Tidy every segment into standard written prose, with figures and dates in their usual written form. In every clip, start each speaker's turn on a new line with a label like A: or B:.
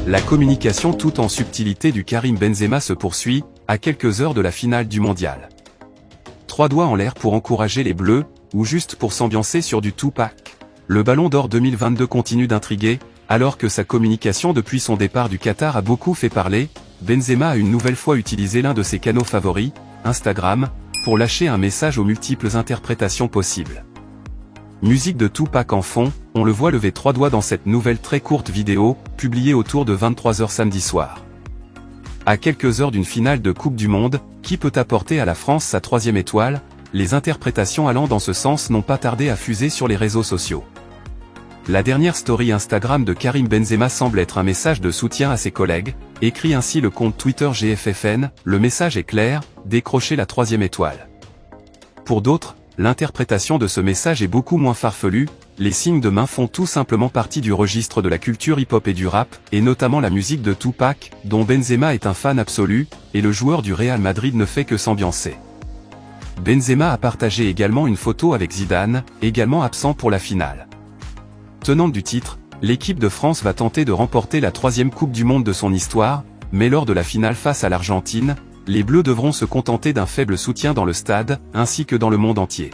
A: la communication tout en subtilité du Karim Benzema se poursuit, à quelques heures de la finale du mondial. 3 doigts en l'air pour encourager les Bleus, ou juste pour s'ambiancer sur du Tupac. Le Ballon d'Or 2022 continue d'intriguer, alors que sa communication depuis son départ du Qatar a beaucoup fait parler. Benzema a une nouvelle fois utilisé l'un de ses canaux favoris, Instagram, pour lâcher un message aux multiples interprétations possibles. Musique de Tupac en fond, on le voit lever 3 doigts dans cette nouvelle très courte vidéo, publiée autour de 23 h samedi soir. À quelques heures d'une finale de Coupe du Monde, qui peut apporter à la France sa 3e étoile, les interprétations allant dans ce sens n'ont pas tardé à fuser sur les réseaux sociaux. La dernière story Instagram de Karim Benzema semble être un message de soutien à ses collègues, écrit ainsi le compte Twitter GFFN, le message est clair, décrochez la 3e étoile. Pour d'autres, l'interprétation de ce message est beaucoup moins farfelue, les signes de main font tout simplement partie du registre de la culture hip-hop et du rap, et notamment la musique de Tupac, dont Benzema est un fan absolu, et le joueur du Real Madrid ne fait que s'ambiancer. Benzema a partagé également une photo avec Zidane, également absent pour la finale. Tenante du titre, l'équipe de France va tenter de remporter la 3e Coupe du Monde de son histoire, mais lors de la finale face à l'Argentine, les Bleus devront se contenter d'un faible soutien dans le stade, ainsi que dans le monde entier.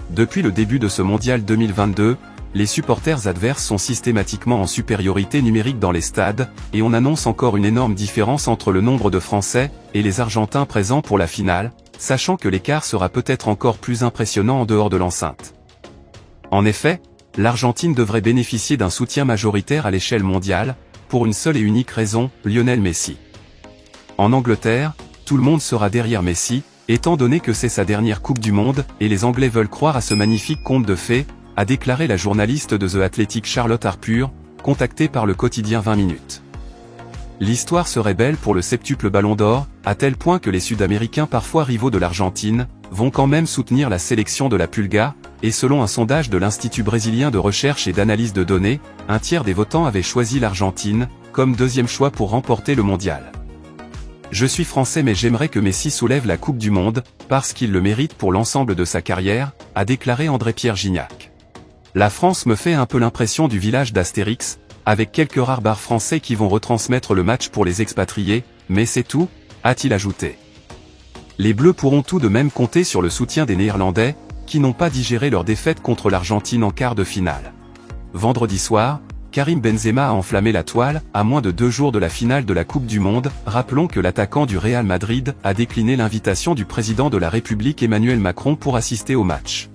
A: Depuis le début de ce mondial 2022, les supporters adverses sont systématiquement en supériorité numérique dans les stades, et on annonce encore une énorme différence entre le nombre de Français et les Argentins présents pour la finale, sachant que l'écart sera peut-être encore plus impressionnant en dehors de l'enceinte. En effet, l'Argentine devrait bénéficier d'un soutien majoritaire à l'échelle mondiale, pour une seule et unique raison, Lionel Messi. En Angleterre, tout le monde sera derrière Messi, étant donné que c'est sa dernière Coupe du Monde, et les Anglais veulent croire à ce magnifique conte de fées, a déclaré la journaliste de The Athletic Charlotte Harpur, contactée par le quotidien 20 minutes. L'histoire serait belle pour le septuple Ballon d'Or, à tel point que les Sud-Américains parfois rivaux de l'Argentine, vont quand même soutenir la sélection de la Pulga, et selon un sondage de l'Institut brésilien de recherche et d'analyse de données, un tiers des votants avaient choisi l'Argentine, comme 2e choix pour remporter le mondial. Je suis français mais j'aimerais que Messi soulève la Coupe du Monde, parce qu'il le mérite pour l'ensemble de sa carrière, a déclaré André-Pierre Gignac. La France me fait un peu l'impression du village d'Astérix, avec quelques rares bars français qui vont retransmettre le match pour les expatriés, mais c'est tout, a-t-il ajouté. Les Bleus pourront tout de même compter sur le soutien des Néerlandais, qui n'ont pas digéré leur défaite contre l'Argentine en quart de finale. Vendredi soir, Karim Benzema a enflammé la toile, à moins de 2 jours de la finale de la Coupe du Monde. Rappelons que l'attaquant du Real Madrid a décliné l'invitation du président de la République Emmanuel Macron pour assister au match.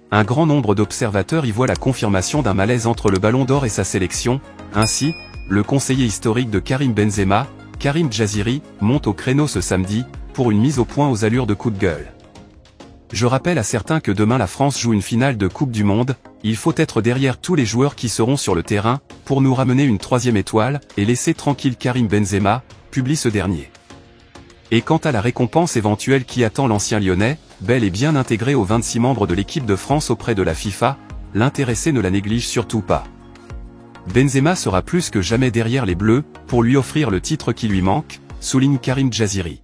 A: Un grand nombre d'observateurs y voient la confirmation d'un malaise entre le Ballon d'Or et sa sélection. Ainsi, le conseiller historique de Karim Benzema, Karim Djaziri, monte au créneau ce samedi, pour une mise au point aux allures de coup de gueule. Je rappelle à certains que demain la France joue une finale de Coupe du Monde, il faut être derrière tous les joueurs qui seront sur le terrain, pour nous ramener une 3e étoile, et laisser tranquille Karim Benzema, publie ce dernier. Et quant à la récompense éventuelle qui attend l'ancien Lyonnais, bel et bien intégré aux 26 membres de l'équipe de France auprès de la FIFA, l'intéressé ne la néglige surtout pas. Benzema sera plus que jamais derrière les Bleus, pour lui offrir le titre qui lui manque, souligne Karim Djaziri.